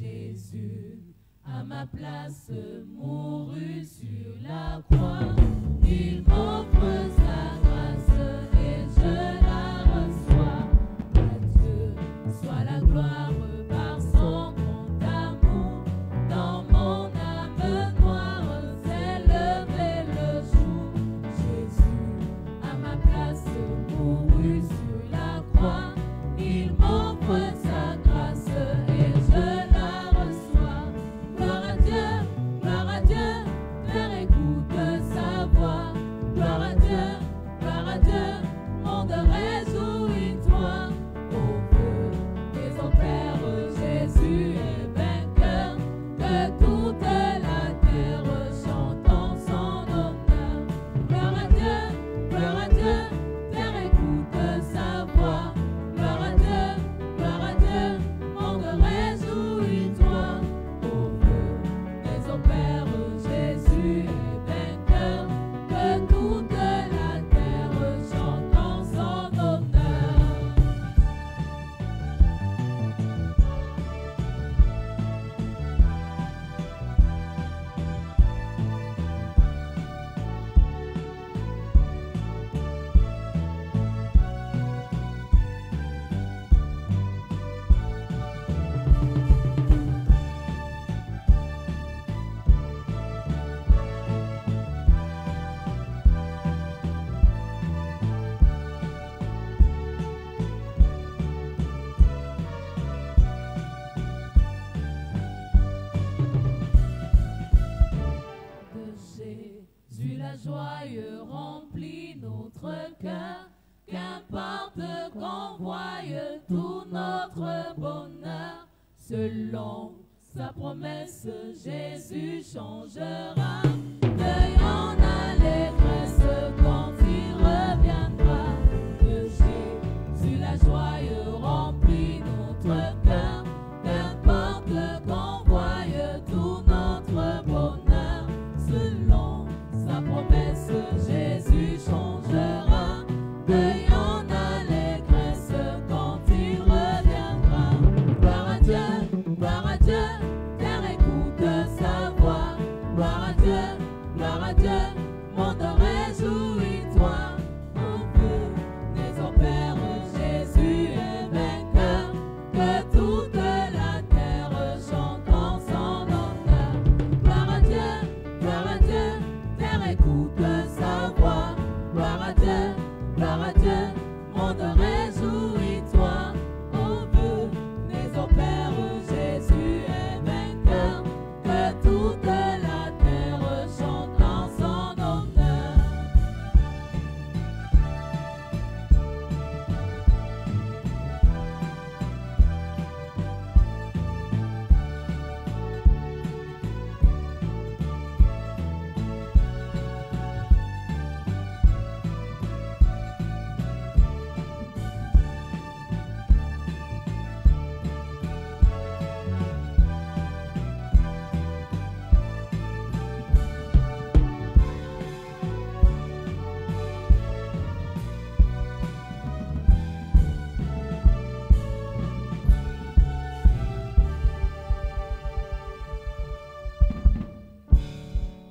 Jésus, à ma place, mourut sur la croix. Il m'offre sa grâce et je la reçois. À Dieu soit la gloire par son grand amour. Dans mon âme noire s'est levé le jour. Jésus, à ma place, mourut sur la croix. Il m'offre sa grâce et je la reçois. Gloire à Dieu, Père, écoute sa voix. Gloire à Dieu, monde réjouis-toi. Au feu des opères, Jésus est vainqueur. Que toute la terre chante en son honneur. Gloire à Dieu, Père, écoute sa voix. Gloire à Dieu, monde réjouis-toi. Au feu des opères, Jésus est vainqueur. Que toute la terre chante en son honneur. De Jésus la joie remplit notre cœur. Qu'importe qu'on voie tout notre bonheur. Selon sa promesse, Jésus changera. Cueillons l'allégresse quand il reviendra. De Jésus la joie remplit notre cœur. Qu'importe qu'on voie tout notre bonheur. Selon sa promesse, Jésus changera. Cueillons l'allégresse quand il reviendra. Gloire à Dieu, Père, écoute sa voix. Gloire à Dieu, monde réjouis-toi. Au feu des opères, Jésus est vainqueur. Que toute la terre chante en son honneur. Gloire à Dieu, Père, écoute sa voix. Gloire à Dieu, monde réjouis-toi. Au feu des opères, Jésus est vainqueur. Que toute la terre chante en son honneur.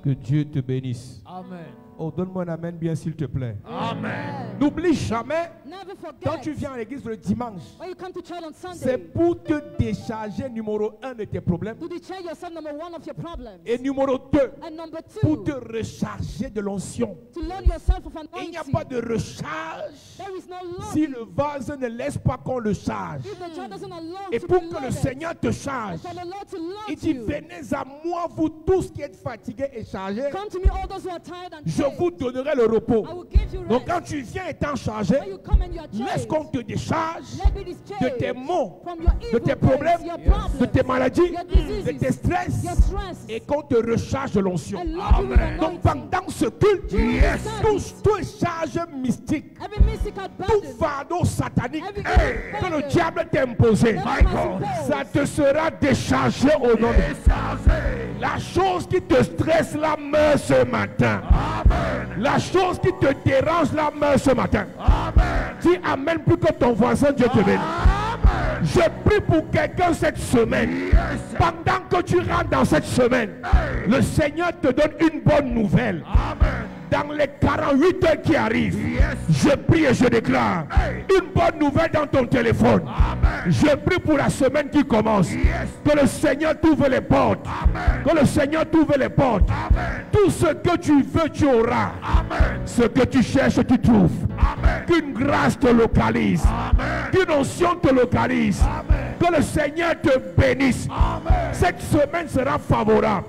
Que Dieu te bénisse. Amen. Oh, donne-moi un amen bien s'il te plaît. Amen. N'oublie jamais, Never forget. quand tu viens à l'église le dimanche, When you come to church on c'est Sunday, pour te décharger numéro 1 de tes problèmes to declare yourself number one of your problems. et numéro 2 And number pour te two, recharger de l'onction. to load yourself of Il n'y a anointing. pas de recharge There is no load. si le vase ne laisse pas qu'on le charge. If the jar doesn't allow Et to pour be que le loaded, Seigneur te charge, for the Lord to load il dit, you, venez à moi, vous tous qui êtes fatigués et chargés, come to me, all those who are tired and je paid. vous donnerai le repos. I will give you Donc rest. quand tu viens étant chargé, When you come and you are laisse changed, qu'on te décharge let me de discharge tes maux, from your de evil tes ways, problèmes, your problems, de tes maladies, your diseases, de tes stress, your stress, et qu'on te recharge de l'onction. and load you with Donc anointing. pendant ce culte, Yes. toute charge mystique, Every mystical tout burden, fardeau satanique every que le burden, diable t'a imposé, ça te sera déchargé au nom de Jésus. La chose qui te stresse la meurt ce matin. La chose qui te dérange la meurt ce matin. Dis amen plus que ton voisin, Dieu te bénisse. Je prie pour quelqu'un cette semaine. Pendant que tu rentres dans cette semaine, le Seigneur te donne une bonne nouvelle. Dans les 48 heures qui arrivent, je prie et je déclare une bonne nouvelle dans ton téléphone. Je prie pour la semaine qui commence. Que le Seigneur t'ouvre les portes. Que le Seigneur t'ouvre les portes. Tout ce que tu veux, tu auras. Ce que tu cherches, tu trouves. Qu'une grâce te localise. Qu'une onction te localise. Que le Seigneur te bénisse. Cette semaine sera favorable.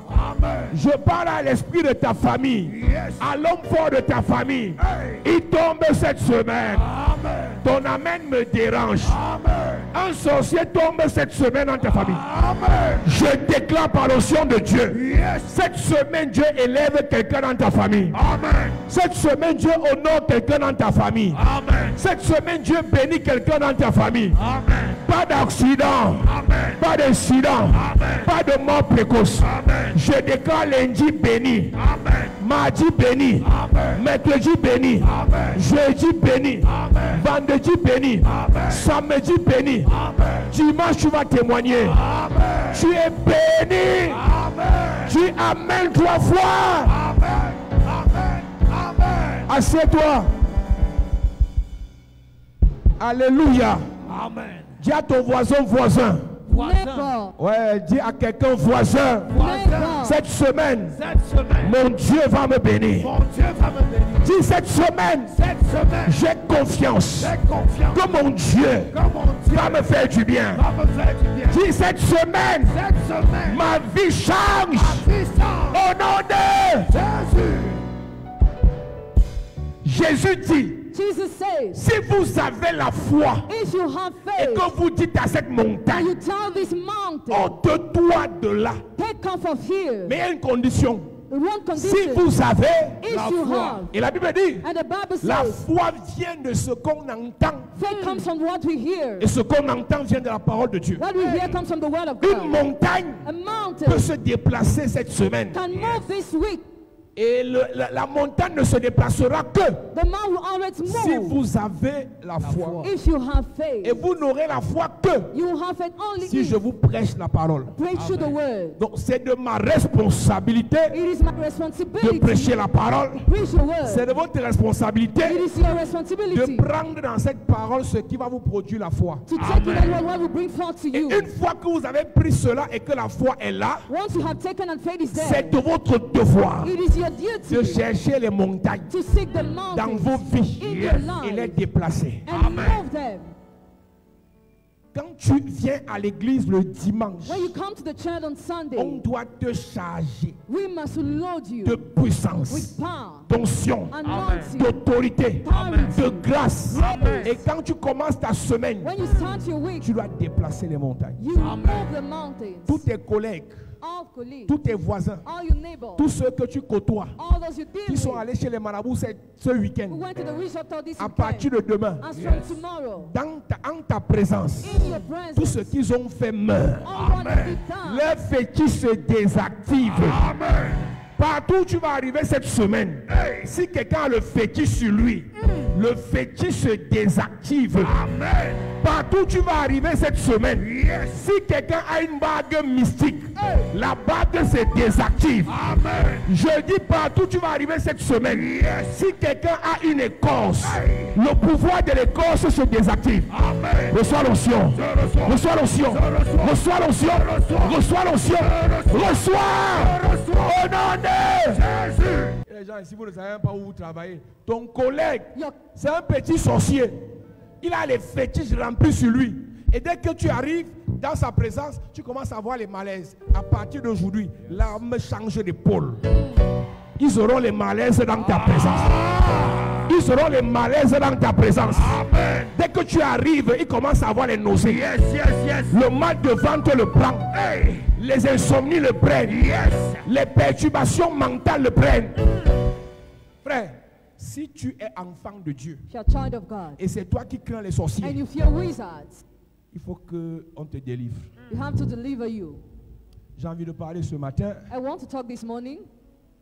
Je parle à l'esprit de ta famille, à l'homme fort de ta famille. Il tombe cette semaine. Ton amen me dérange. Un sorcier tombe cette semaine dans ta famille. Je déclare par l'onction de Dieu. Cette semaine, Dieu élève quelqu'un dans ta famille. Cette semaine, Dieu honore quelqu'un dans ta famille. Cette semaine, Dieu bénit quelqu'un dans ta famille. Pas d'accident, pas d'incident, pas de mort précoce. Je déclare lundi béni, mardi béni, mercredi béni, jeudi béni, vendredi béni, samedi béni, dimanche tu vas témoigner. Tu es béni. Tu amènes 3 fois. Assieds-toi. Alléluia. Amen. Dis à ton voisin. Neighbor. Ouais, dis à quelqu'un voisin. Neighbor. Cette semaine, Cette semaine, mon Dieu va me bénir. mon Dieu va me bénir. Dis cette semaine, Cette semaine, j'ai confiance j'ai confiance que mon Dieu que mon Dieu va me faire du bien. va me faire du bien. Dis cette semaine, Cette semaine, ma vie change. puissance, Au nom de Jésus. Jésus dit, Jesus says, si vous avez la foi if you have et faith, que vous dites à cette and montagne, you tell this mountain, ôte-toi de là. take comfort here. Mais il y a une condition. One Si condition, vous avez if la you foi, have, et la Bible dit, and the Bible la says, foi vient de ce qu'on entend. faith comes from what we hear. Et ce qu'on entend vient de la parole de Dieu. What we hear comes from the word of Une God. montagne A peut mountain se déplacer cette semaine. can move this week. Et la montagne ne se déplacera que The mountain will always si move vous avez la foi. if you have faith. Et vous n'aurez la foi que You will have faith only si je if vous prêche la parole. preach through the word. Donc c'est de ma responsabilité It is my de responsibility prêcher la parole. to preach the C'est word. de votre responsabilité It is your de responsibility prendre dans cette parole ce qui va vous produire la foi. to take it and what will bring forth to Et you. une fois que vous avez pris cela et que la foi est là, Once you have taken and faith is c'est there, de votre devoir it is your de duty chercher les montagnes to seek the dans vos mountains vies in your et les life déplacer. and move them. Quand tu viens à l'église le dimanche, When you come to the church on on Sunday, doit te charger we must load you de puissance, with power, d'onction, anointing, d'autorité, authority. de grâce. Amen. Et quand tu commences ta semaine, When you start your week, tu dois déplacer les montagnes. you move the mountains. Tous tes collègues, All colleagues, tous tes voisins, all your neighbors, tous ceux que tu côtoies, all those you deal qui sont with, allés chez les marabouts ce who week-end, went to the resort this à partir weekend, de demain, as from tomorrow, en ta présence, in your tout presence, ce qu'ils ont fait meurt. all what have been done, Leur fétiche se désactive. Partout où tu vas arriver cette semaine, si quelqu'un a le fétiche sur lui, le fétiche se désactive. Partout où tu vas arriver cette semaine, si quelqu'un a une bague mystique, la bague se désactive. Je dis partout où tu vas arriver cette semaine, si quelqu'un a une écorce, le pouvoir de l'écorce se désactive. Reçois l'onction, reçois l'onction, reçois l'onction, reçois l'onction, reçois au nom de Jésus. Les gens ici, vous ne savez même pas où vous travaillez. Ton collègue, your, c'est un petit sorcier. Il a les fétiches remplis sur lui. Et dès que tu arrives dans sa présence, tu commences à voir les malaises. À partir d'aujourd'hui, l'âme change d'épaule. Ils auront les malaises dans ta présence. Ils auront les malaises dans ta présence. Dès que tu arrives, ils commencent à avoir les nausées. Le mal de ventre le prend. Les insomnies le prennent. Les perturbations mentales le prennent. Frère, si tu es enfant de Dieu if you're a child of God, et c'est toi qui crains les and sorciers, you fear wizards, il faut qu'on te délivre. you have to deliver you. J'ai envie de parler ce matin I want to talk this morning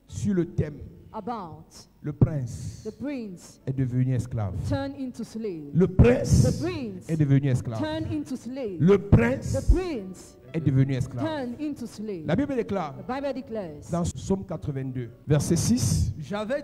sur le thème about Le prince the prince est devenu esclave. turned into slave. Le prince The prince est devenu esclave. turned into slave. Le The prince prince est devenu esclave. turned into slave. La Bible déclare The Bible declares, dans Psaume 82, verset 6, J'avais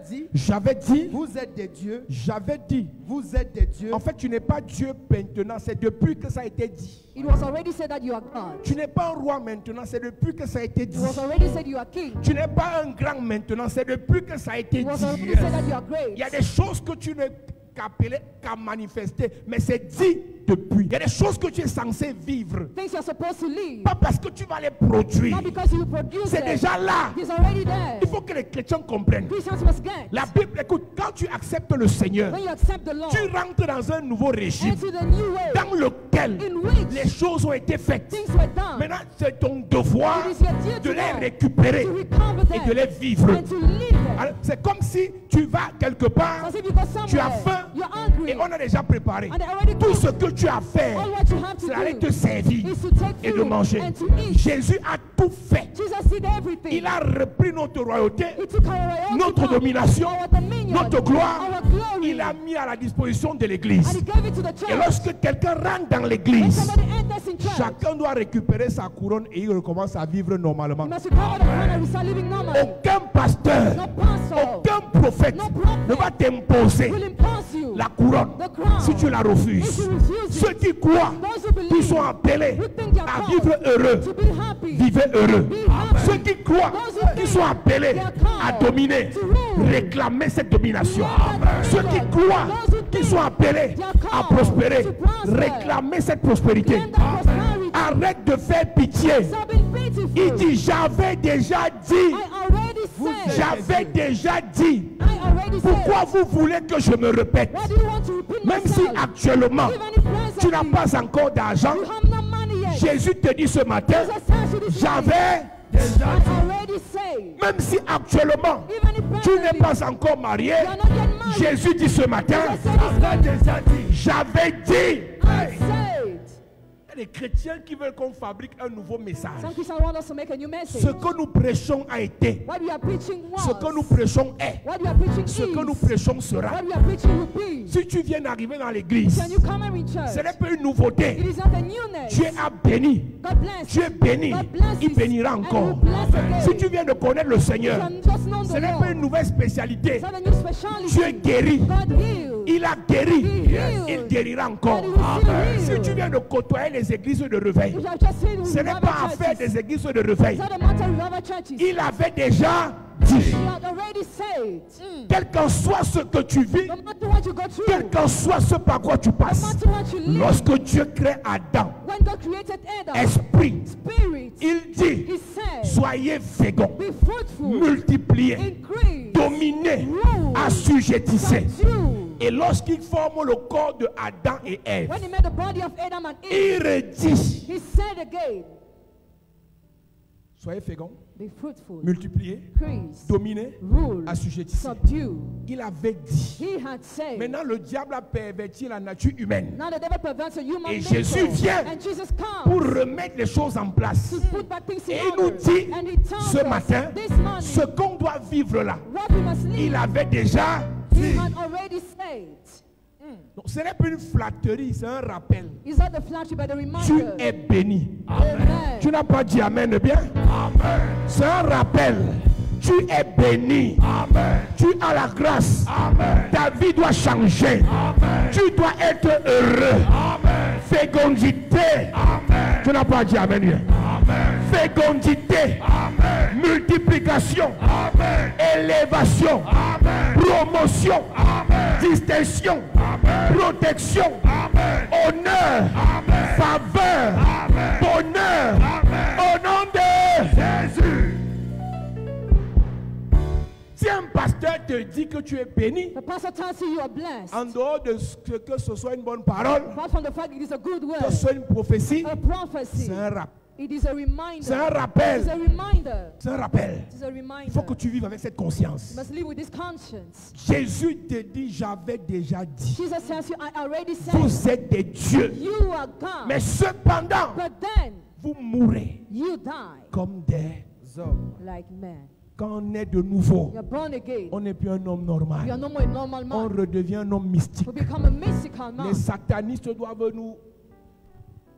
dit, vous vous êtes des dieux, j'avais dit. vous êtes des dieux. En fait, tu n'es pas Dieu maintenant, c'est depuis que ça a été dit. it was already said that you are God. Tu n'es pas un roi maintenant, c'est depuis que ça a été It dit. was already said you are king. Tu n'es pas un grand maintenant, c'est depuis que ça a été It was dit. already said that you are great. Il y a des choses que tu n'es qu'à manifester, mais c'est dit depuis. Il y a des choses que tu es censé vivre. Things you're supposed to live. Pas parce que tu vas les produire. Not because you produce C'est it. déjà là. It's already there. Il faut que les chrétiens comprennent. Christians must get. La Bible, écoute, quand tu acceptes le Seigneur, When you accept the Lord, tu rentres dans un nouveau régime into the new way dans lequel in which les choses ont été faites. things were done, Maintenant, c'est ton devoir it is your duty de les now récupérer to recover et them de les vivre. and to live them. Alors, c'est comme si tu vas quelque part, As if you go tu as somewhere, faim you're hungry, et on a déjà préparé. and they already Tout cooked. ce que tu as à faire, All what you have to c'est d'aller do te servir is to take et de food manger. and to eat. Jésus a tout fait. Jesus did everything. Il a repris notre royauté, He took our royalty notre back, domination, our dominion, notre gloire. our glory, Il l'a mis à la disposition de and l'église. he gave it to the church. Et lorsque quelqu'un rentre dans When l'église, somebody enters in church, chacun doit récupérer sa couronne et il recommence à vivre normalement. you must recover the crown and we start living normally. Aucun pasteur, No pastor aucun prophète No prophet ne va t'imposer will impose you la couronne the crown si tu la if refuses. you refuse Ceux it. qui croient, Those who believe, qui sont appelés who think they are à called vivre heureux, to be happy, vivez heureux. be happy. Ceux qui croient, Those who qui think sont appelés they are called à dominer, to rule, réclamez cette domination. Amen. Ceux qui croient, Those who qui think sont appelés they are à called prospérer, to prosper, réclamez cette prospérité. claim that prosperity. Arrête de faire pitié. Stop being pitiful. Il dit, j'avais déjà dit, I already said. j'avais déjà dit. I already Pourquoi said. vous voulez que je me répète? Why do you want to repeat Même si myself? actuellement, Even if tu n'as presently pas encore d'argent, you have no money yet. Jésus te dit ce matin, Jesus tells you this morning, j'avais, I already said. même si actuellement, Even if tu n'es presently pas encore marié, you are not yet married. Jésus dit ce matin, Jesus said this morning, j'avais dit. I said. Il y a des chrétiens qui veulent qu'on fabrique un nouveau message. Some Christians want us to make a new message. Ce que nous prêchons a été, What we are preaching was. ce que nous prêchons est, What we are preaching ce que nous is. prêchons sera. What we are preaching will be. Si tu viens d'arriver dans l'église, Can you come and in church? ce n'est pas une It nouveauté. is not a newness. Tu es béni. God bless. Tu es béni. God bless Il you. bénira And encore. will bless again. Si tu viens de connaître le You Seigneur, can just know ce the n'est Lord. pas une nouvelle spécialité. It's not a new specialty. Tu es guéri. God healed. Il a guéri. He healed. Il guérira encore. And he will still heal. Si tu viens de côtoyer les églises de réveil, You have just seen ce n'est revival pas affaire churches. des églises de réveil. It's not a matter of revival churches. Il avait déjà dit, You had already said. quel qu'en soit ce que tu vis, No matter what you go through. quel qu'en soit ce par quoi tu No passes, matter what you live. lorsque Dieu crée Adam, When God created Adam. esprit, Spirit. il dit, He said. soyez féconds, Be fruitful. multipliez, Increase. dominez, Rule. assujettissez. Subdue. Et lorsqu'il forme le corps de Adam et Ève, When he made the body of Adam and Eve. il redit, He said again. soyez féconds, Be fruitful. multipliez, Increase. dominez, Rule. assujettissez. Subdue. Il avait dit. He had said. Maintenant, le diable a perverti la nature humaine Now the devil perverts a human Et nature. Jésus vient And Jesus pour comes remettre les choses en place. to put back things in Et il nous order. dit And he tells ce us matin, this morning ce qu'on doit vivre là, what we must il live. avait déjà He dit. had already said. Donc, ce n'est pas une flatterie, c'est un rappel. Is that the flashy but the Tu reminder? es béni. Amen. Tu n'as pas dit Amen bien? C'est un rappel. Tu es béni. Tu as la grâce. Ta vie doit changer. Tu dois être heureux. Fécondité. Tu n'as pas dit Amen bien? Fécondité. Multiplication. Élévation. Promotion. Distinction. Protection. Honneur. Faveur. Bonheur. Au nom de Jésus. Si un pasteur te dit que tu es béni, The pastor tells you you are blessed. en dehors de ce que ce soit une bonne parole, Apart from the fact it is a good que word, ce soit une prophétie, a prophecy, c'est un rappel. it is a reminder. C'est un It's rappel. a reminder. C'est un rappel. It's a reminder. Il faut que tu vives avec cette conscience. You must live with this conscience. Jésus te dit, j'avais déjà dit. Jesus tells you, I already said, Vous êtes des dieux. you are God. Mais cependant, But then vous mourrez you die comme des hommes. like men. Quand on est de nouveau, you're born again, on n'est plus un homme you are normal. no more a normal On man. redevient un homme mystique. We become a mystical man. Les satanistes doivent nous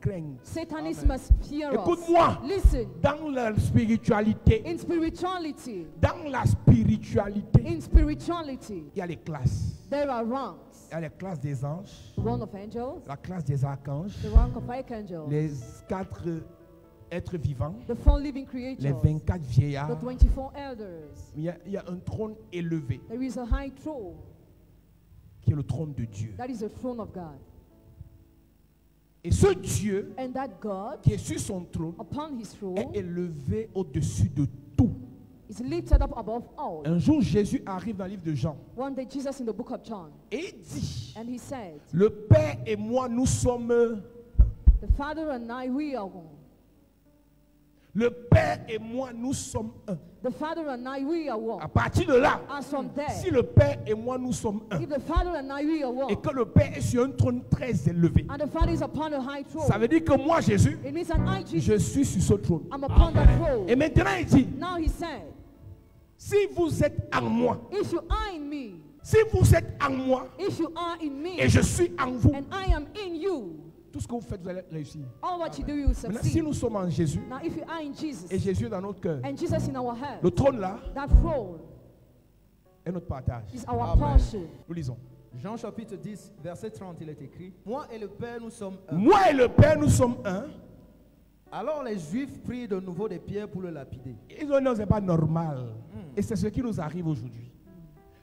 craindre. Satanists must fear us. Écoute-moi. Listen, Dans la spiritualité, in spirituality, dans la spiritualité, in spirituality, il y a les classes. there are ranks. Il y a les classes des anges, The rank of angels, la classe des archanges, the rank of archangels, les 4 êtres vivants, the 4 living les creatures, 24 vieillards. the 24 elders. Il y a un trône élevé There is a high throne. qui est le trône de Dieu. That is the throne of God. Et ce Dieu And that God, qui est sur son trône upon his est throne, élevé au-dessus de tout. is lifted up above all. Un jour, Jésus arrive dans le livre de Jean One day, Jesus in the book of John, et il dit, and he said, le Père et moi, nous sommes... the Father and I, we are one. Le Père et moi, nous sommes un. The Father and I, we are À one. partir de là, As from there, si le Père et moi, nous sommes un, if the Father and I, we are et one, que le Père est sur un trône très élevé, and the Father is upon a high ça throne, veut dire que moi, Jésus, it means that I, Jesus, je suis sur ce trône. I'm upon that throne. Et maintenant, il dit, Now he said, si vous êtes en moi, if you are in me, si vous êtes en moi, if you are in et me, je suis en vous, and I am in you, tout ce que vous faites, vous allez réussir. all what you do, you will Maintenant, si succeed. nous sommes en Jésus, Now, if you are in Jesus, et Jésus est dans notre cœur, and Jesus in our heart, le trône là that throne est notre partage. is our Amen. portion. Nous lisons. Jean chapitre 10, verset 30, il est écrit, moi et le Père, nous sommes un. Moi et le Père, nous sommes un. Alors les Juifs prirent de nouveau des pierres pour le lapider. Ils ont dit non, c'est pas normal. Et c'est ce qui nous arrive aujourd'hui.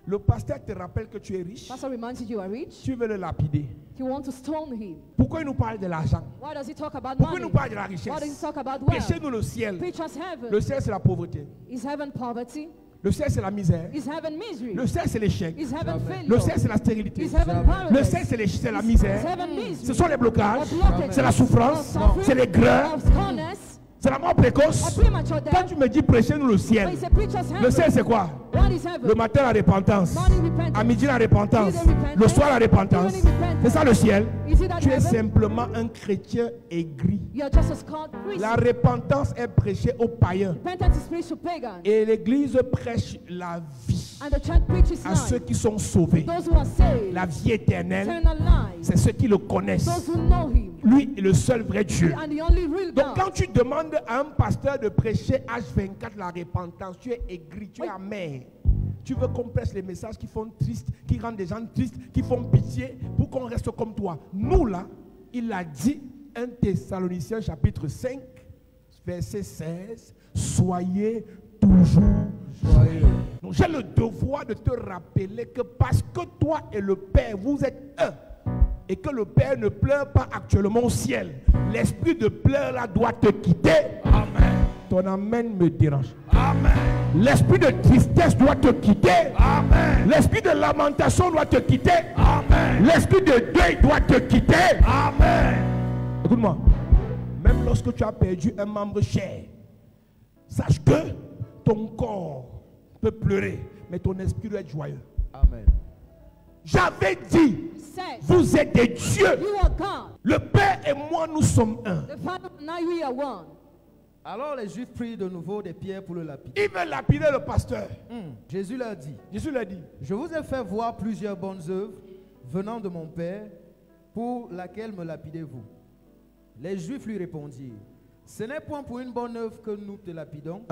Le pasteur te rappelle que tu es riche. Pastor reminds you you are rich. Tu veux le lapider. You want to stone him. Pourquoi il nous parle de l'argent? Why does he talk about Pourquoi il money? nous parle de la Why does he richesse? talk about wealth? Prêchez-nous le ciel. Preach us heaven. Le ciel, c'est la pauvreté. Is heaven poverty? Le ciel, c'est la misère. Is heaven misery? Le ciel, c'est l'échec. Is heaven Jamais. Le failure? ciel, c'est la stérilité. Is heaven Le paradise? ciel, c'est la Is misère. heaven misery? Ce sont les blocages. The blockage? C'est la souffrance. Suffering? C'est les grains. Of scorness? C'est la mort A précoce. premature Quand death? tu me dis prêchez-nous le But ciel, he said, preach us le heaven. ciel, c'est quoi? What is heaven? Le matin, la repentance. Morning repentance. À midi, la repentance. Evening repentance. Le soir, la repentance. Evening repentance. C'est ça le ciel. Is it that Tu es heaven? simplement un chrétien aigri. You are just a scorned priest. La repentance est prêchée aux païens. Repentance is preached to pagans. Et l'église prêche la vie And the church preaches à ceux life. qui sont sauvés. Those who are saved. La vie éternelle, Eternal life. c'est ceux qui le connaissent. Those who know him. Lui est le seul vrai Dieu. And the only real Donc God. quand tu demandes à un pasteur de prêcher H24 la repentance, tu es aigri, tu es amer. Tu veux qu'on prêche les messages qui font triste, qui rendent des gens tristes, qui font pitié pour qu'on reste comme toi. Nous là, il a dit 1 Thessaloniciens chapitre 5, verset 16, soyez toujours joyeux. Donc j'ai le devoir de te rappeler que parce que toi et le Père, vous êtes un, et que le Père ne pleure pas actuellement au ciel, l'esprit de pleurs là doit te quitter. Amen. Ton amen me dérange. Amen. L'esprit de tristesse doit te quitter. Amen. L'esprit de lamentation doit te quitter. Amen. L'esprit de deuil doit te quitter. Amen. Écoute-moi. Même lorsque tu as perdu un membre cher, sache que ton corps peut pleurer, mais ton esprit doit être joyeux. Amen. J'avais dit, Said, vous êtes des dieux. you are God. Le Père et moi, nous sommes un. The Father and I, we are one. Alors les Juifs prirent de nouveau des pierres pour le lapider. Il veut lapider le pasteur. Jésus leur dit, Jésus l'a dit. je vous ai fait voir plusieurs bonnes œuvres venant de mon Père, pour laquelle me lapidez-vous. Les Juifs lui répondirent, ce n'est point pour une bonne œuvre que nous te lapidons,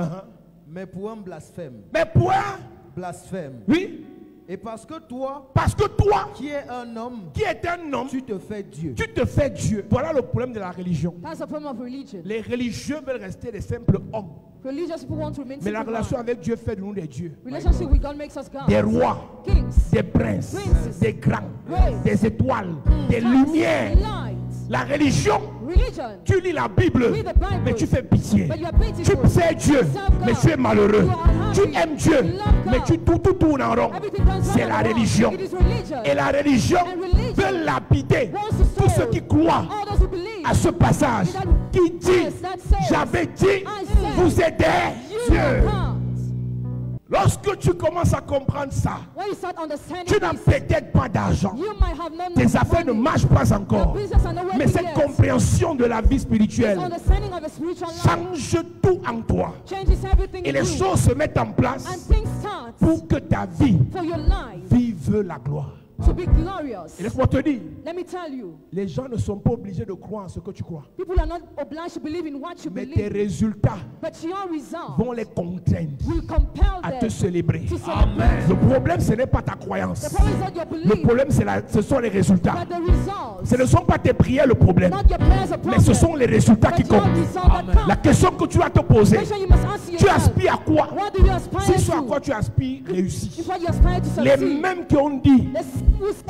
mais pour un blasphème. Mais pourquoi? Blasphème. Oui. Et parce que toi, Parce que toi, qui es un homme, qui es un homme, tu te fais Dieu. tu te fais Dieu. Voilà le problème de la religion. That's the problem of religion. Les religieux veulent rester des simples hommes. Religious people want to remain Mais la simple relation man. avec Dieu fait de nous des dieux. Relationship with God makes us God. Des rois, Kings. des princes, Princes. des grands, Great. des étoiles, des Stars, lumières. Lights. La religion, Religion. tu lis la Bible, Read the Bible. mais tu fais pitié. But you are Tu pitiful. sais Dieu, Serve mais God. tu es malheureux. You are Tu happy. aimes Dieu, You love God. mais tout tourne en rond. Everything runs C'est round la and round. religion. It is religion. Et la religion And religion veut lapider wants to tous sow ceux qui croient all those who believe. à ce passage qui dit, Yes, that says, j'avais dit, I said, vous êtes des You are dieux. God. Lorsque tu commences à comprendre ça, When you start understanding tu n'as this, peut-être pas d'argent. you might have no Tes affaires ne money. marchent pas encore. Your business are not Mais working cette yet. compréhension de la vie This spirituelle understanding of a spiritual life change tout en toi. changes everything Et in les you. choses se mettent en place And things start pour que ta vie for your life vive la gloire. to be glorious. Et laisse-moi te dire, Let me tell you, les gens ne sont pas obligés de croire en ce que tu crois. people are not obliged to believe in what you Mais tes believe, résultats but your results vont les contraindre will compel à te them célébrer. to celebrate. Le problème, ce n'est pas ta croyance. The problem is not your Le belief, problème, ce sont les résultats. but the results. Ce ne sont pas tes prières le problème, Not your prayers are mais ce sont problem, les résultats qui but your comptent. results that count. La question que tu vas te poser, Question you must ask tu yourself, aspires à quoi? what do you aspire Si ce à quoi to? tu aspires réussit. If what you aspire to Les succeed, mêmes qui ont dit, let's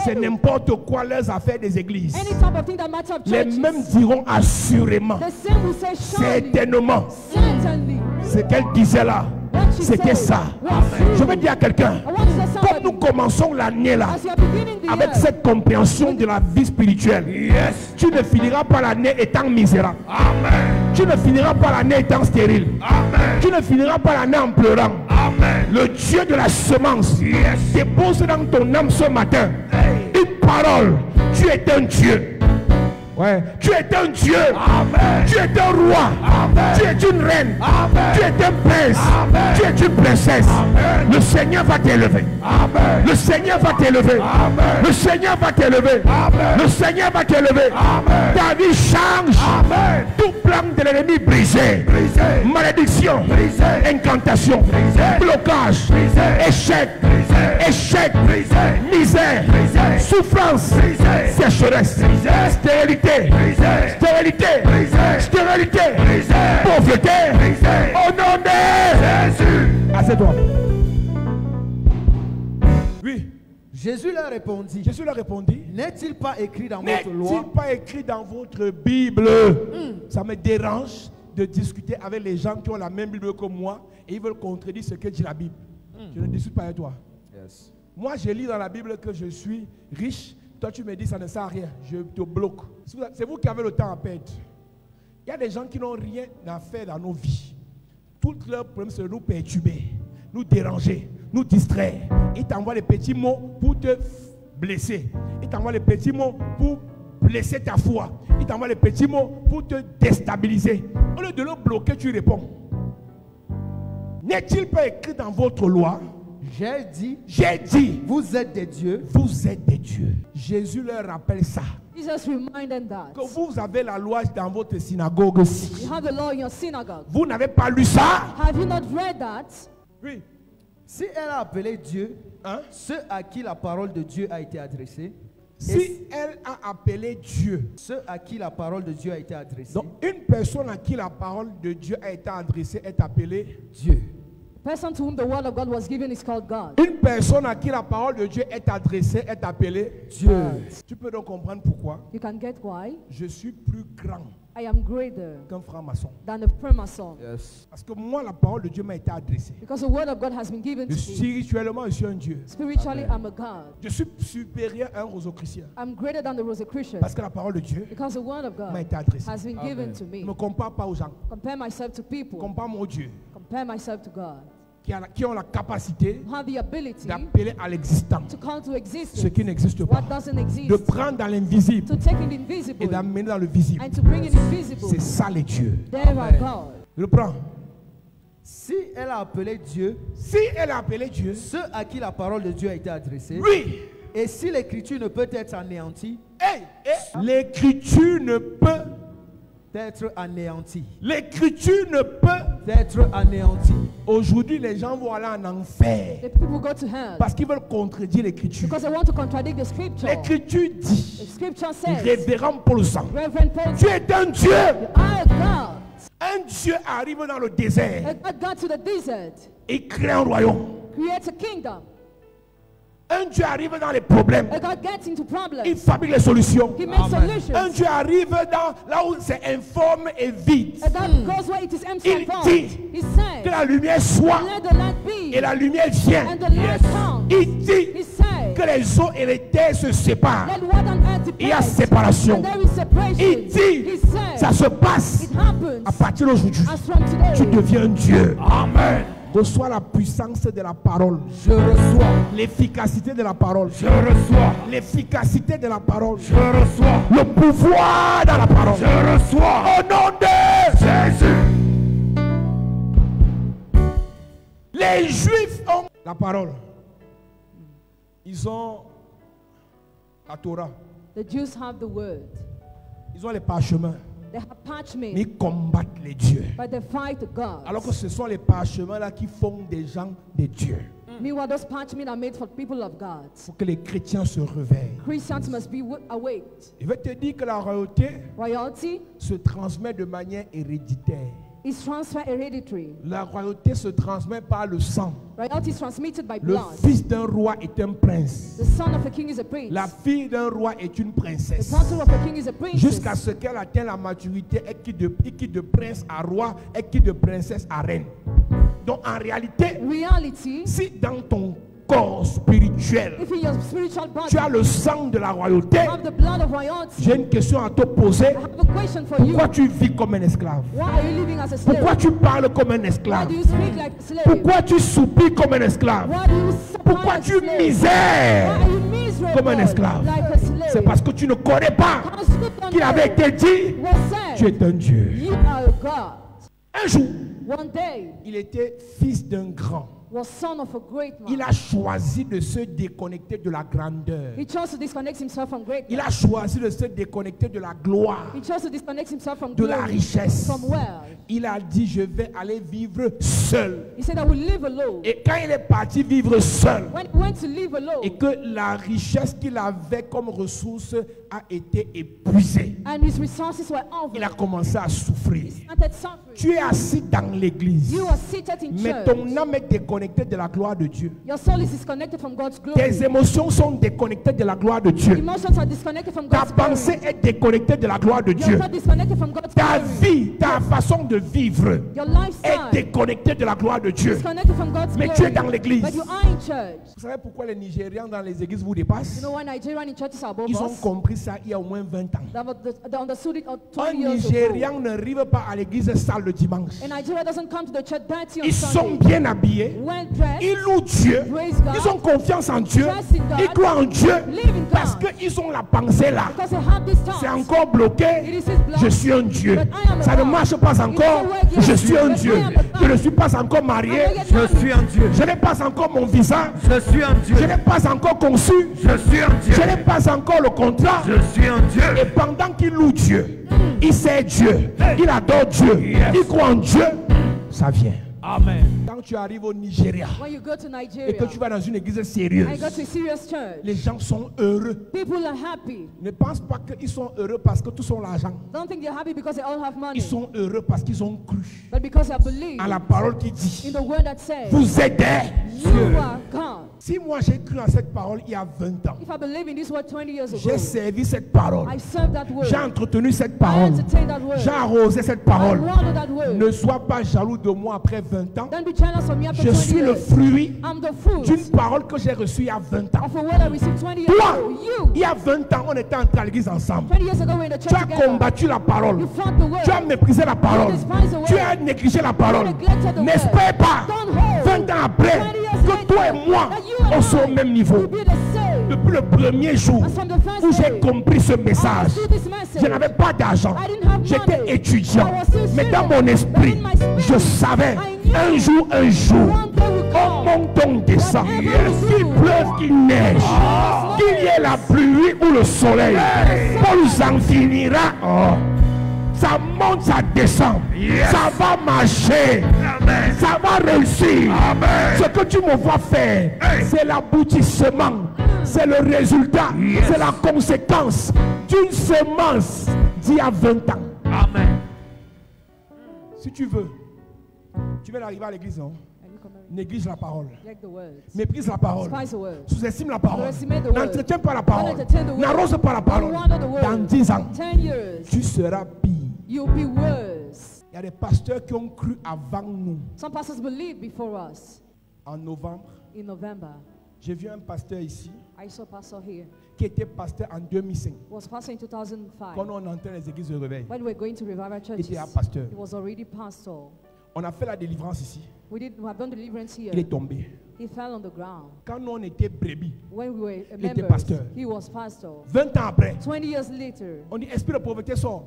c'est n'importe quoi leurs affaires des églises. any type of thing that matter of Les churches, mêmes diront assurément, the same will say surely, certainement, certainly. ce qu'elle disait là, What she c'était said ça. was true. Je vais dire à quelqu'un, I want to say comme nous somebody, commençons l'année là, as you are beginning the avec year, cette compréhension de la vie spirituelle, tu ne finiras pas l'année étant misérable. Tu ne finiras pas l'année étant stérile. Tu ne finiras pas l'année en pleurant. Le Dieu de la semence dépose dans ton âme ce matin une parole. Tu es un Dieu. Ouais. Tu es un Dieu. Tu es un roi. Tu es une reine. Tu es un prince. Tu es une princesse. Le Seigneur va t'élever. Le Seigneur va t'élever. Le Seigneur va t'élever. Le Seigneur va t'élever. Ta vie change. Tout plan de l'ennemi brisé. Malédiction. Incantation. Blocage. Échec. Échec. Misère. Souffrance. Sécheresse. Stérilité. Stérilité. Stérilité. Pauvreté. Au nom de Jésus. Assieds-toi. Oui. Jésus leur répondit, Jésus leur répondit, n'est-il pas écrit dans votre n'est-il loi? pas écrit dans votre Bible? Ça me dérange de discuter avec les gens qui ont la même Bible que moi et ils veulent contredire ce que dit la Bible. Je ne discute pas avec toi. Yes. Moi, je lis dans la Bible que je suis riche. Toi, tu me dis ça ne sert à rien. Je te bloque. C'est vous qui avez le temps à perdre. Il y a des gens qui n'ont rien à faire dans nos vies. Tout leur problème, c'est de nous perturber, nous déranger, nous distraire. Ils t'envoient les petits mots pour te blesser. Ils t'envoient les petits mots pour blesser ta foi. Ils t'envoient les petits mots pour te déstabiliser. Au lieu de le bloquer, tu réponds. N'est-il pas écrit dans votre loi? J'ai dit, vous êtes des dieux. Vous êtes des dieux. Jésus leur rappelle ça. Jesus reminded that. Que vous avez la loi dans votre synagogue aussi. You have the law in your synagogue. Vous n'avez pas lu ça? Have you not read that? Oui. Si elle a appelé Dieu, Hein? ceux à qui la parole de Dieu a été adressée, Si elle a appelé Dieu, ceux à qui la parole de Dieu a été adressée, donc une personne à qui la parole de Dieu a été adressée est appelée Dieu. Person to whom the word of God was given is called God. Une personne à qui la parole de Dieu est adressée est appelée Dieu. Tu peux donc comprendre pourquoi You can get why. je suis plus grand I am greater qu'un franc-maçon. than the Freemason. Yes. Parce que moi, la parole de Dieu m'a été adressée. Because the word of God has been given to me. Spirituellement, je suis un Dieu. Spiritually, I'm a God. Je suis supérieur à un Rosicrucien. I'm greater than the Rosicrucian. Parce que la parole de Dieu Because the word of m'a God été adressée. has been given to Je ne me. me compare pas aux gens. Compare myself to people. Compare mon Dieu Compare myself to God. qui ont la capacité Have the ability d'appeler à l'existant to come to ce existence qui n'existe pas. what doesn't exist. De prendre dans l'invisible To take in the et invisible d'amener dans le visible. and to bring in invisible. C'est ça les dieux. There are God. Je le prends. Si elle a appelé Dieu, Si elle a appelé Dieu, ceux à qui la parole de Dieu a été adressée, oui. et si l'écriture ne peut être anéantie, L'écriture ne peut, être anéantie, l'écriture ne peut. être anéantie. Aujourd'hui, les gens vont aller en enfer The people go to hell parce qu'ils veulent contredire l'écriture. because they want to contradict the scripture. L'écriture The dit, scripture says, révérend Paul Sang, Reverend Paul, tu es un Dieu. you are a God. Un Dieu arrive dans le désert A God got to the desert, et crée un royaume. creates a kingdom. Un Dieu arrive dans les problèmes, A God gets into il problems. fabrique les solutions. He makes Un solutions. Dieu arrive là où c'est informe et vide. A God goes where it is empty Il and dit void. He que said, la lumière soit let the light be. et la lumière vient. And the light comes. Il dit He said, que les eaux et les terres se séparent. let water and earth Il y a depart. séparation. And there is separation. Il dit, He said, ça se passe it happens à partir d'aujourd'hui. as from Tu today. deviens un Dieu. Amen. Reçois la puissance de la parole. Je reçois. L'efficacité de la parole. Je reçois. L'efficacité de la parole. Je reçois. Le pouvoir dans la parole. Je reçois. Au nom de Jésus. Les Juifs ont la parole. Ils ont la Torah. The Jews have the word. Ils ont les parchemins. They have Mais parchment, ils combattent les dieux. but they fight God. Alors que ce sont les parchemins là qui font des gens des dieux. Meanwhile, those parchment are made for people of God. Il faut que les chrétiens se réveillent. Christians must be awake. Je vais te dire que la royauté Royalty se transmet de manière héréditaire. is transfer hereditary. La royauté se transmet par le sang. Royalty is transmitted by Le blood. fils d'un roi est un prince. The son of a king is a prince. La fille d'un roi est une The princesse. daughter of a king is a princess. Jusqu'à ce qu'elle atteigne la maturité et quitte de prince à roi et quitte de princesse à reine. Donc en réalité, Reality, si dans ton corps spirituel, if in your spiritual body tu as le sang de la royauté, you have the blood of royalty, j'ai une question à te poser. I have a question for you. Pourquoi tu vis comme un esclave? Why are you living as a slave? Pourquoi tu parles comme un Why esclave? do you speak like a slave? Pourquoi tu soupires comme un esclave? Why do you supply Pourquoi like tu a slave? Why misères are you miserable comme un esclave? like a slave? C'est parce que tu ne connais pas Because you don't qu'il avait know été dit, what said. tu es un Dieu. You are a God. Un jour, One day, il était fils d'un grand. was son of a great man. Il a choisi de se déconnecter de la grandeur. He chose to disconnect himself from Il greatness. a choisi de se déconnecter de la gloire, He chose to disconnect himself from de la glory, richesse. from wealth. Il a dit, je vais aller vivre seul. He said, I will live alone. Et quand il est parti vivre seul, When he went to live alone, et que la richesse qu'il avait comme ressource a été épuisée, and his resources were over, il a commencé à souffrir. he started suffering. Tu es assis dans l'église, You are seated in mais church. ton âme est déconnectée de la gloire de Dieu. Your soul is disconnected from God's glory. Tes émotions sont déconnectées de la gloire de Dieu. Emotions are disconnected from Ta God's glory. pensée est déconnectée de la gloire de Your Dieu. thought disconnected from God's Ta glory. vie, ta façon de vivre Your est lifestyle déconnectée de la gloire de Dieu. disconnected from God's Mais glory. tu es dans l'église. But you are in church. Vous savez pourquoi les Nigérians dans les églises vous dépassent? You know why Nigerian in churches are above Ils ont us? compris ça il y a au moins 20 ans. They understood it 20 Un years ago. Nigérian n'arrive pas à l'église sale le dimanche. And Nigeria doesn't come to the church dirty on Ils sont Sunday. bien habillés. When dressed, Ils louent Dieu. praise God, Ils ont confiance en Dieu. trust in God, Ils croient en Dieu. live in Parce God. qu'ils ont la pensée là. Because they have this C'est thought. encore bloqué. It is his blood. Je suis un Dieu. But I am a Ça ne God. marche pas encore. It doesn't work Je yet. suis un But Dieu. I am a God. Je ne suis pas encore marié. Je suis un Dieu. Je n'ai pas encore mon visa. Je suis un Dieu. Je n'ai pas encore conçu. Je suis un Dieu. Je n'ai pas encore le contrat. Je suis un Dieu. Et pendant qu'il loue Dieu, il sait Dieu, il adore Dieu, il croit en Dieu, ça vient. Amen. Quand tu arrives au Nigeria When you go to et Nigeria que tu vas dans une église and sérieuse, go to a serious church, les gens sont heureux. people are happy. Ne pense pas qu'ils sont heureux parce que tous ont l'argent. Don't think they're happy because they all have money, Ils sont heureux parce qu'ils ont cru but because they believe à la parole qui in dit, the word that says, vous aidez. you are God. Si moi j'ai cru à cette parole il y a 20 ans, If I believe in this word 20 years ago, j'ai servi cette parole, I serve that word. j'ai entretenu cette I parole, entertain that word. j'ai arrosé cette I parole. water that word. Ne sois pas jaloux de moi après 20 ans. Don't be jealous of me after Je 20 suis le years. fruit I'm the fruit d'une parole que j'ai reçue il y a 20 ans. of a word I received 20 years Toi, ago. You, il y a 20 ans, on était entrés à l'église ensemble. 20 years ago, we were in the Tu church as together. combattu la parole. You fought the word. Tu as méprisé la parole. You despised the word. Tu as négligé la parole. You neglected the N'espère word. pas, Don't hold. 20 ans après, 20 years que toi et moi, that you and on soit au I même niveau. will be the same. Depuis le premier jour As from the first où j'ai day, compris ce I message, received this message. je n'avais pas d'argent. I didn't have J'étais money. étudiant. I was still Mais dans student. mon esprit, But in my spirit, je savais I knew un jour, one day will on come. monte, on descend. Whatever we Qu'il do, pleuve, qu'il neige, qu'il y ait la pluie ou le soleil, Paul en finira. Oh. Ça monte, ça descend. Ça va marcher. Ça va réussir. Ce que tu me vois faire, c'est l'aboutissement. C'est le résultat. C'est la conséquence d'une semence d'il y a 20 ans. Amen. Si tu veux, tu vas arriver à l'église, non? And you come and Néglige la parole. reject the words. Méprise la parole. Despise the word. Sous-estime la parole. Underestimate the word. N'entretiens pas la parole. Don't entertain the word. N'arrose pas la parole. Don't water the word. Dans 10 ans, 10 years, tu seras pire. you'll be worse. Il y a des pasteurs qui ont cru avant nous. Some pastors believed before us. En novembre, In November, j'ai vu un pasteur ici I saw a pastor here. qui était pasteur en 2005. Was pastor in 2005. Quand on entrait les églises de réveil, When we were going to revival il churches, était un pasteur. he was already pastor. On a fait la délivrance ici. We have done deliverance here. Il est tombé. He fell on the ground. Quand nous on était brebis, When we were il était members, pasteur. he was pastor. 20 ans après, 20 years later, on dit esprit de pauvreté sort.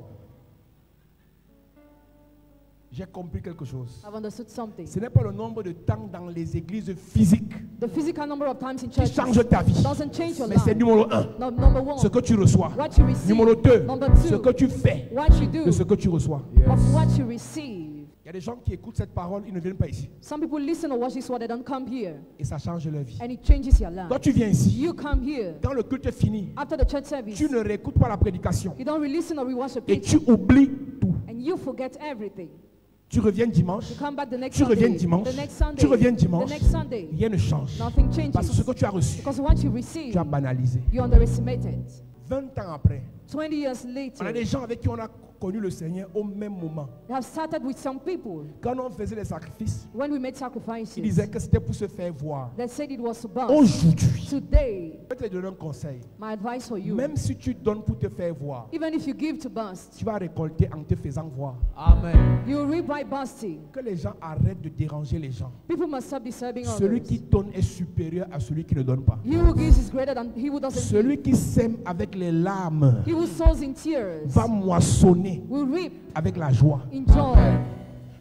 J'ai compris quelque chose. I've understood something. Ce n'est pas le nombre de temps dans les églises physiques The physical number of times in qui church change ta vie. doesn't change your Mais c'est life. numéro 1, No, number one, ce que tu reçois. what you receive. Numéro 2, Number ce two, que tu fais what you do, de ce que tu reçois. of what you receive. Il y a des gens qui écoutent cette parole, ils ne viennent pas ici. Some people listen or watch this word, they don't come here. Et ça change leur vie. And it changes your life. Quand tu viens ici, You come here. quand le culte est fini, After the church service, tu ne réécoutes pas la prédication. you don't re-listen or re-watch the Et preaching. tu oublies tout. And you forget everything. Tu reviens dimanche, You come back the next tu reviens Sunday. dimanche, The next Sunday. tu reviens dimanche. The next Sunday. Rien ne change. Nothing changes. Parce que ce que tu as reçu, Because what you receive, tu as banalisé. you underestimate it. 20 ans après, 20 years on a later, des gens avec qui on a connu le Seigneur au même moment. they have started with some people. Quand on faisait les sacrifices, When we made ils sacrifices, disaient que c'était pour se faire voir. they said it was to boast. Aujourd'hui, Today, je vais te donner un conseil. my advice for you, Même si tu donnes pour te faire voir, even if you give to boast, tu vas récolter en te faisant voir. Amen. you reap by boasting. Que les gens arrêtent de déranger les gens. People must stop disturbing Celui others. qui donne est supérieur à celui qui ne donne pas. He who gives is greater than he who doesn't Celui give. qui sème avec les larmes He who sows in tears va moissonner will reap avec la joie. in joy.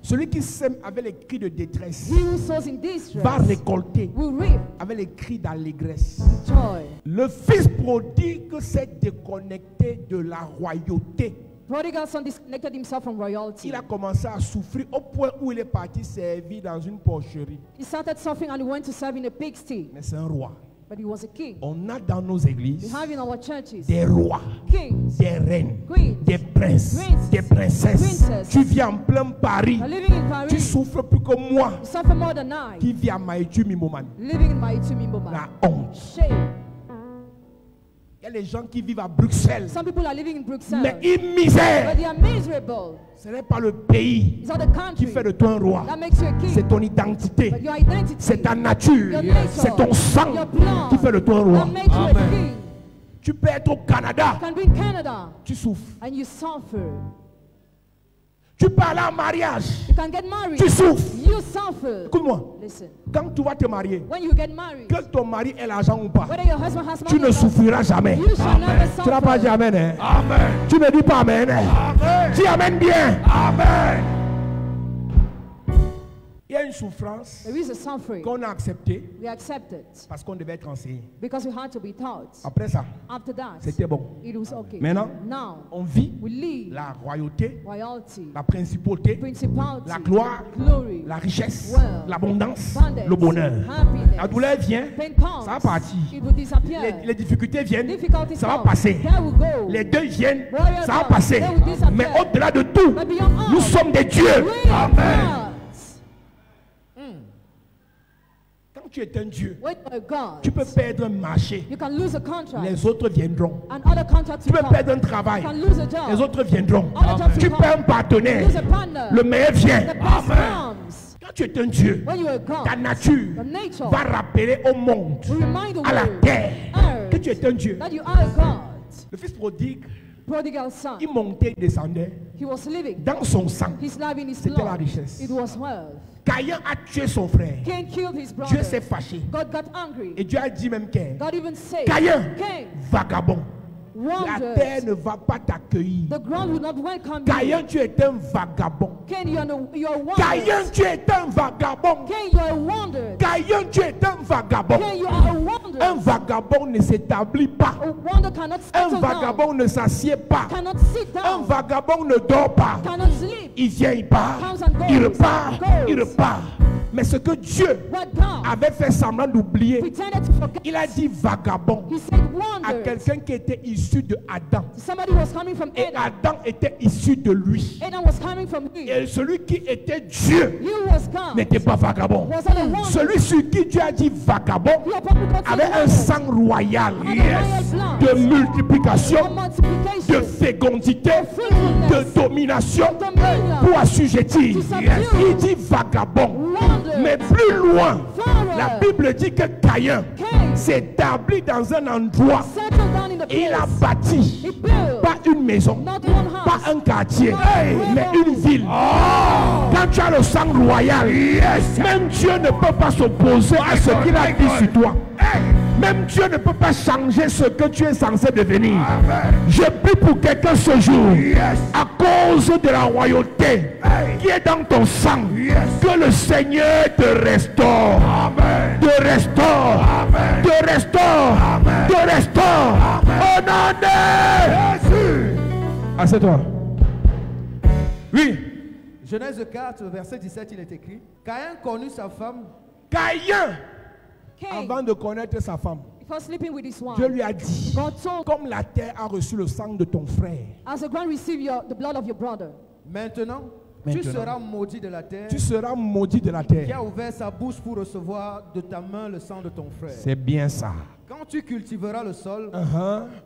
Celui qui sème avec les cris de détresse He who sows in va distress récolter will reap avec les cris d'allégresse. joy. Le fils prodigue s'est déconnecté de la royauté. Prodigal son disconnected himself from royalty. Il a commencé à souffrir au point où il est parti servir dans une porcherie. He started suffering and he went to serve in a pigsty. Mais c'est un roi. But he was a king. On a dans nos We églises have in our churches des rois, kings, des reines, queens, des princes, Princes, des princesses. princesses. Tu vis en plein Paris. are living in Tu Paris. souffres plus que moi You suffer more than I. qui vis à Maïtu Mimoman. Living in Maitu Mimboman. La honte. Shame. Il y a des gens qui vivent à Bruxelles, Some people are living in Bruxelles, mais une misère. but they are miserable. Ce n'est pas le pays It's not the qui country fait de toi un roi. that makes you a king, C'est ton identité. but your identity, C'est ta nature. your nature, C'est ton sang your blood qui fait de toi un roi. that makes you a king. Tu peux être au Canada. You can be in Canada Tu souffres. and you suffer. Tu peux aller en mariage. You can get married. Tu souffres. You suffer. Écoute-moi. Listen, Quand tu vas te marier, when you get married, que ton mari ait l'argent ou pas, whether your husband has tu money ne or not, souffriras jamais. you shall never Tu n'as pas suffer. dit amen, hein? Amen. Tu ne dis pas amen. Hein? Dis amen bien. Amen. Il y a une souffrance There is a suffering. qu'on a acceptée We accept it parce qu'on devait être enseigné. because we had to be taught. Après ça, After that, c'était bon. it was okay. Maintenant, Now, on vit we live la royauté, royalty, la principauté, principality, la gloire, glory, la richesse, wealth, l'abondance, abundance, le bonheur. happiness. La douleur vient, Pain comes, ça va partir. it will disappear. Les difficultés viennent, Difficulties ça va come, passer. there will go. Les deuils viennent, Warriors ça va come, passer. they will disappear. Mais au-delà de tout, But beyond all, nous sommes des dieux. we are gods. Quand tu es un Dieu, When you are God, tu peux perdre un marché. you can lose a contract, Les autres viendront. and other contracts Tu will peux come. perdre un travail. You can lose a job, Les autres viendront. other jobs Tu will perds un come. partenaire. Lose a partner, Le meilleur vient. the best comes. Quand tu es un Dieu, When you are God, ta nature your nature va rappeler au monde, will remind the à la world, terre, earth, que tu es un Dieu. that you are a God. Le fils prodigue, Prodigal son, il montait, il descendait. he was living Dans son sang, his life in his c'était la blood. richesse. It was wealth. Caïn a tué son frère. Cain killed his brother. Dieu s'est fâché. God got angry. Et Dieu a dit même Caïn, God even said, Caïn, Cain, vagabond, la terre wandered. ne va pas t'accueillir. The ground will not welcome Caïn, you. tu es un vagabond. Cain, you are Caïn, wandered. tu es un vagabond. Cain, you are wandered. Caïn, tu es un vagabond. Cain, you are a wandered. Un vagabond ne s'établit pas. A wander cannot Un settle down, vagabond ne s'assied pas. cannot sit Un down, vagabond ne dort pas. cannot sleep. Il vient, il part. Comes and goes. Il repart. Goes. Il repart. Mais ce que Dieu What God avait fait semblant d'oublier, pretended to forget, il a dit vagabond he said à wandered. quelqu'un qui était issu de Adam. Somebody was coming from Et Adam. Adam était issu de lui. Adam was coming from him. Et celui qui était Dieu You was God. n'était pas vagabond. Was not a wanderer. Celui sur qui Dieu a dit vagabond You are probably God avait un wandered. sang royal de Of multiplication, de multiplication, fécondité, fruitfulness, de domination dominion, pour assujettir. to subdue. Il dit vagabond. wandered. Mais plus loin, Farther. la Bible dit que Caïn Cain s'est établi dans un endroit settled down in the et il a place. bâti He built pas une maison, not one house, pas un quartier, Hey. mais une ville. Quand tu as le sang royal, même Dieu ne peut pas s'opposer à ce qu'il a dit sur toi. Même Dieu ne peut pas changer ce que tu es censé devenir. Je prie pour quelqu'un ce jour, à cause de la royauté qui est dans ton sang, que le Seigneur te restaure, te restaure, te restaure, te restaure. Au nom de Jésus. Assieds-toi. Oui. Genèse 4, verset 17, il est écrit, Caïn connut sa femme. Caïn, Cain, avant de connaître sa femme, before sleeping with his Dieu wife, lui a dit, God told, comme la terre a reçu le sang de ton frère, as the ground receive the blood of your brother, Maintenant, tu seras maudit de la terre, tu seras maudit de la qui terre. a ouvert sa bouche pour recevoir de ta main le sang de ton frère. C'est bien ça. Quand tu cultiveras le sol,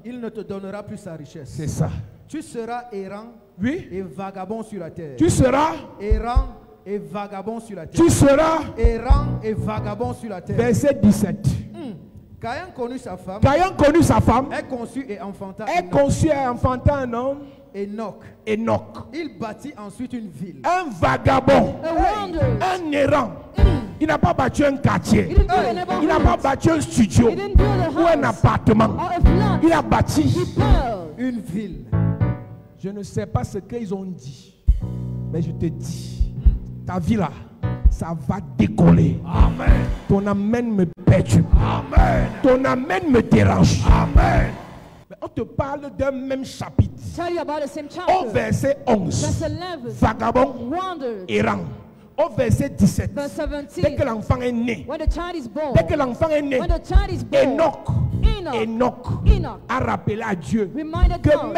il ne te donnera plus sa richesse. C'est ça. Tu seras errant Oui. et vagabond sur la terre. Tu seras, Errant et vagabond sur la terre. tu seras, Errant et vagabond sur la terre. verset 17. Caïn connut sa femme, Caïn connut sa femme, elle conçut et enfanta elle conçut et enfanta un homme, Enoch. Enoch. Il bâtit ensuite une ville. Un vagabond, a wanderer. un errant. Il n'a pas bâti un He quartier. didn't build a Il n'a neighborhood, pas bâti un studio he didn't build a ou un house appartement. or a flat. Il a bâti. He built. Une ville. Je ne sais pas ce qu'ils ont dit, mais je te dis, ta vie là, ça va décoller. Amen. Ton amen me perturbe. Amen. Ton amen me dérange. Amen. Mais on te parle d'un même chapitre. Tell you about the same Au chapter. verset 11, Verse 11. vagabond, Wandered. errant. Au verset 17, Verse dès que 17. l'enfant est né, When the child is born. dès que l'enfant est né, When the child is born. Enoch, Enoch Enoch a rappelé à Dieu reminded que God,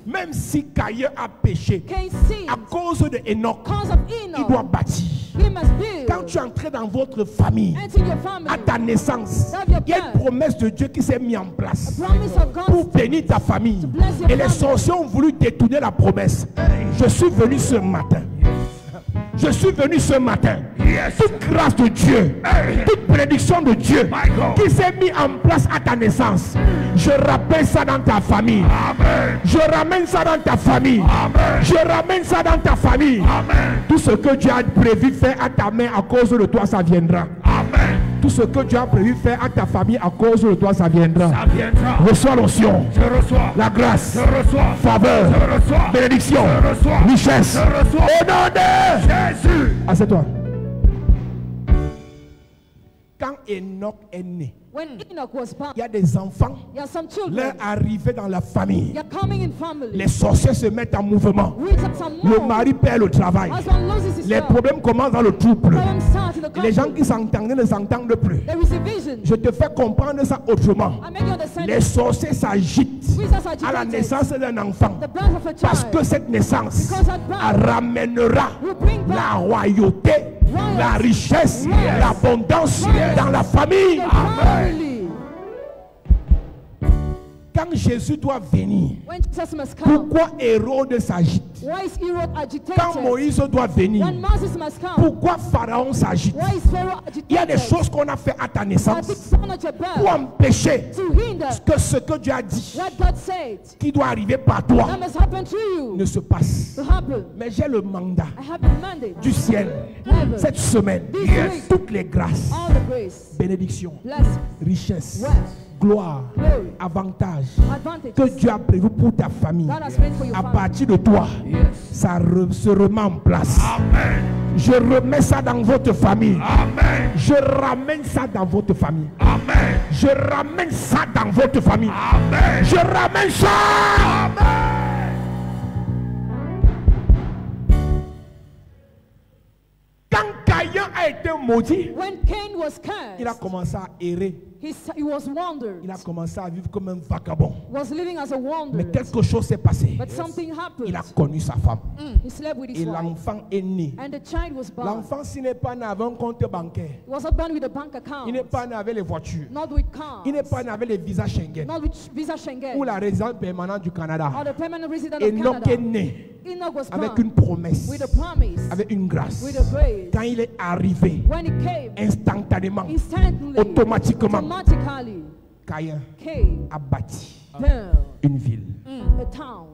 même si Caïn a péché, Cain à sinned cause de Enoch, because of il doit Enoch, bâtir. he must build. Quand tu es entré dans votre famille, Enter your family. à ta naissance, Have your il y a une birth. promesse de Dieu qui s'est mise en place Promise of God. pour bénir ta famille. bless your Et les family. sorciers ont voulu détourner la promesse. Je suis venu ce matin. Je suis venu ce matin. Toute grâce de Dieu, toute prédiction de Dieu qui s'est mis en place à ta naissance, je rappelle ça dans ta famille. Je ramène ça dans ta famille. Je ramène ça dans ta famille. Tout ce que Dieu a prévu faire à ta main à cause de toi, ça viendra. Tout ce que Dieu a prévu faire à ta famille à cause de toi, ça viendra. Reçois l'onction, la grâce, faveur, bénédiction, richesse. Au nom de Jésus. Assieds-toi. Quand Enoch est né, When Enoch was born, il y a des enfants, there are some leur children. arrivée dans la famille. They are coming in family. Les sorciers se mettent en mouvement. Wizards are Le more. mari perd le travail. Husband loses his Les job. problèmes commencent dans le couple. Problems start in the Les gens couple. qui s'entendaient ne s'entendent plus. There is a vision. Je te fais comprendre ça autrement. I make you understand. Les sorciers s'agitent Wizards are à la agitated. naissance d'un enfant. The birth of a Parce child. que cette naissance Because that birth ramènera will bring back la royauté, la richesse, Yes. l'abondance Yes. dans la famille. the Amen. family. Quand Jésus doit venir, When Jesus must come, pourquoi Hérode s'agite? why is Herod agitated? Quand Moïse doit venir, When Moses must come, pourquoi Pharaon s'agite? why is Pharaoh agitated? Il y a des choses qu'on a fait à ta That naissance things done at your pour birth empêcher to hinder que ce que Dieu a dit what God said qui doit arriver par toi that must happen to you ne se passe. to happen. Mais j'ai le mandat I have the mandate, du ciel heaven, cette semaine, This week. toutes les grâces, all the grace, bénédictions, blessings, richesses, wealth, gloire, glory, avantages advantages que Dieu a prévu pour ta famille. God has made for your À family. partir de toi, ça se remet en place. Je remets ça dans votre famille. Je ramène ça dans votre famille. Je ramène ça dans votre famille. Je ramène ça. Quand Caïn a été maudit, When Cain was il a cursed, commencé à errer. he was wandered, Il a commencé à vivre comme un vagabond. was living as a Mais wanderer. quelque chose s'est passé. But something happened. Il a connu sa femme. He slept with Et his wife. l'enfant est né. And the child was born. L'enfant, s'il n'est pas né avec un compte bancaire, He was not born with a bank account. il n'est pas né avec les voitures, Not with cars. il n'est pas né avec les visas Schengen Not with Visa Schengen. ou la résidence permanente du Canada. Or the permanent resident of Enoch est Canada. né Enoch was avec born une promesse, with a promise, avec une grâce. with a grace. Quand il est arrivé, When he came, instantanément, instantly, automatiquement, automatically, Caïn came, a bâti built une ville. a town.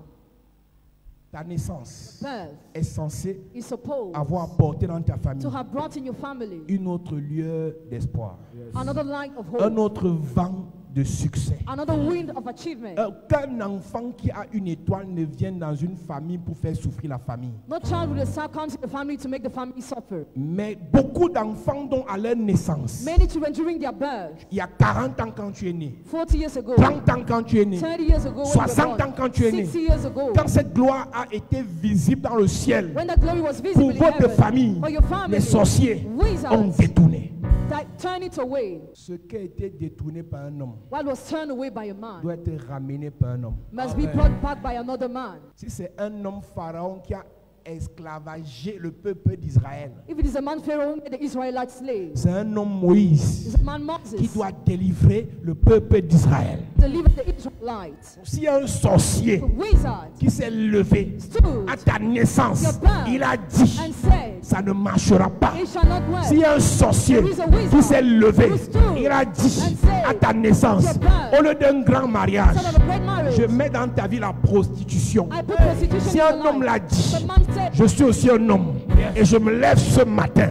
Ta naissance Birth est censée is supposed avoir apporté dans ta famille to have brought in your family une autre lieu d'espoir, another light of un hope, autre vent de succès. another wind of achievement. Aucun enfant qui a une étoile ne vient dans une famille pour faire souffrir la famille. No child with a star comes in the family to make the family suffer. Mais beaucoup d'enfants dont à leur naissance, Many children during their birth, il y a 40 ans quand tu es né, 40 years ago, 30 ans quand tu es né, 30 years ago, when you 60 were ans quand tu es born, né, 60 years ago, quand cette gloire a été visible dans le ciel, when that glory was pour visible in votre heaven, famille, for your family, les sorciers ont wizards détourné. that turn it away. Ce qui a été détourné par un homme What was turned away by a man doit être ramené par un homme. must be brought back by another man. Si c'est un homme pharaon qui a esclavagé le peuple d'Israël, If it is a man Pharaoh who made the Israelites slaves, c'est un homme Moïse it's a man Moses qui doit délivrer le peuple d'Israël. delivered the Israelites. S'il y a un sorcier The wizard qui s'est levé stood à ta naissance, your birth il a dit, and said, ça ne marchera pas. it shall not work. S'il y a un sorcier There is a wizard qui s'est levé, who stood il a dit and said, à ta naissance, your birth, au lieu d'un grand mariage, instead of a great marriage, je mets dans ta vie la prostitution. I put prostitution Si in un your homme life. l'a dit, The man said, je suis aussi un homme et je me lève ce matin.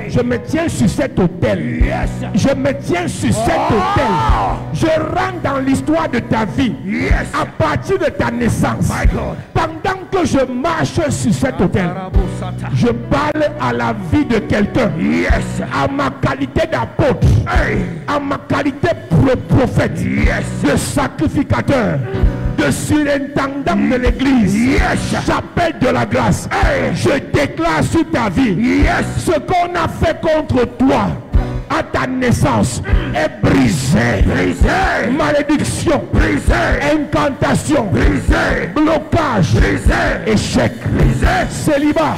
Je me tiens sur cet autel. Je me tiens sur cet autel. Je rentre dans l'histoire de ta vie à partir de ta naissance. Pendant que je marche sur cet autel, je parle à la vie de quelqu'un, à ma qualité d'apôtre, à ma qualité de prophète, de sacrificateur, de surintendant de l'église. J'appelle de la grâce. Je déclare sur ta vie ce qu'on a fait contre toi à ta naissance est brisé. Malédiction, incantation, blocage, échec, célibat,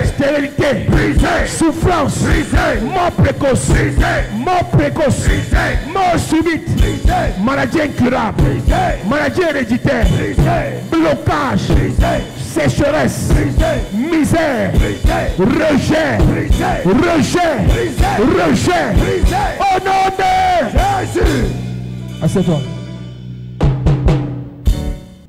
stérilité, souffrance, mort précoce, mort subite, maladie incurable, maladie héréditaire, blocage, sécheresse, misère, rejet, au nom de Jésus. Assieds-toi.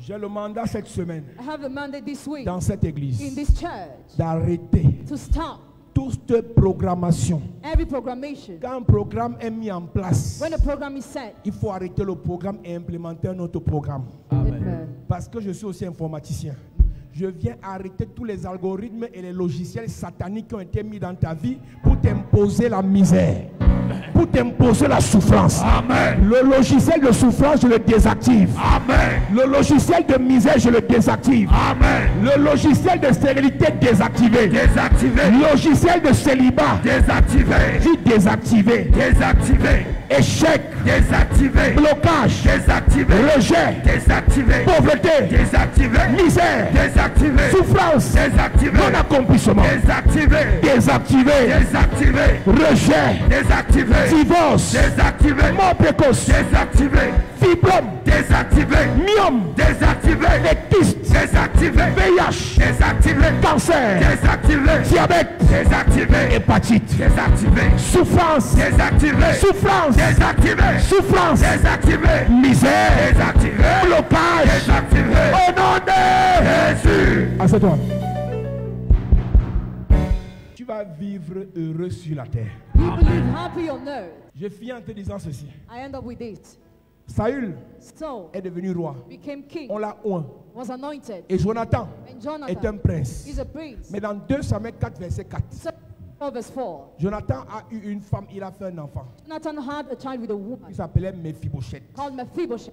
J'ai le mandat cette semaine I have the mandate this week dans cette in église this church d'arrêter to stop toute programmation. every programmation. Quand un programme est mis en place, When a program is set, il faut arrêter le programme et implémenter un autre programme. Amen. Parce que je suis aussi informaticien. Je viens arrêter tous les algorithmes et les logiciels sataniques qui ont été mis dans ta vie pour t'imposer la misère, pour t'imposer la souffrance. Amen. Le logiciel de souffrance, je le désactive. Amen. Le logiciel de misère, je le désactive. Amen. Le logiciel de stérilité, désactivé. Désactivé. Logiciel de célibat, désactivé. Dis désactivé. Désactivé. Échec, désactivé. Blocage, désactivé. Rejet, désactivé. Pauvreté, désactivé. Misère, désactivé. Souffrance, désactivé. Non accomplissement, désactivé. Désactivé. Désactivé. Rejet, désactivé. Divorce, désactivé. Mort précoce, désactivé. Fibrome, désactivé. Myome, désactivé. Les kystes, désactivé. VIH, désactivé. Cancer, désactivé. Diabète, désactivé. Hépatite, désactivé. Souffrance, désactivé. Souffrance, désactivé. Souffrance, désactivé. Misère, désactivé. Blocage, désactivé. Au nom de Jésus. Assieds-toi. Tu vas vivre heureux sur la terre. you believe happy on earth. Je finis en te disant ceci. I end up with this. Saül Saul est devenu roi. became king, On l'a oint. was anointed, Et Jonathan and est un Jonathan prince. is a prince. Mais dans 2 Samuel 4, verset 4, So, verse 4. Jonathan a eu une femme, il a fait un enfant. Jonathan had a child with a woman Il s'appelait Mephibosheth. called Mephibosheth.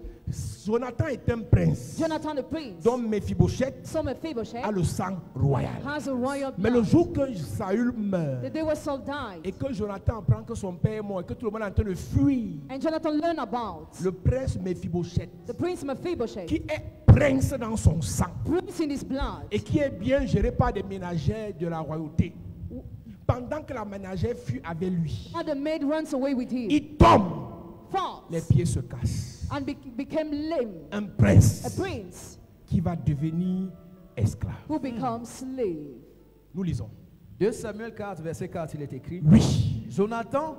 Jonathan est un prince. Jonathan the prince. Donc Mephibosheth So Mephibosheth a le sang royal. has a royal Mais le blood. jour que Saül meurt The day where Saul died, et que Jonathan apprend que son père est mort et que tout le monde est en train de fuir, and Jonathan learned about le prince Mephibosheth, the prince Mephibosheth, qui est prince dans son sang prince in his blood, et qui est bien géré par des ménagères de la royauté, pendant que la ménagère fut avec lui, had the maid runs away with him, il tombe, falls, les pieds se cassent. and became lame. Un A prince prince qui va devenir esclave. who become slave. Nous lisons. 2 Samuel 4, verset 4, il est écrit. Oui. Jonathan,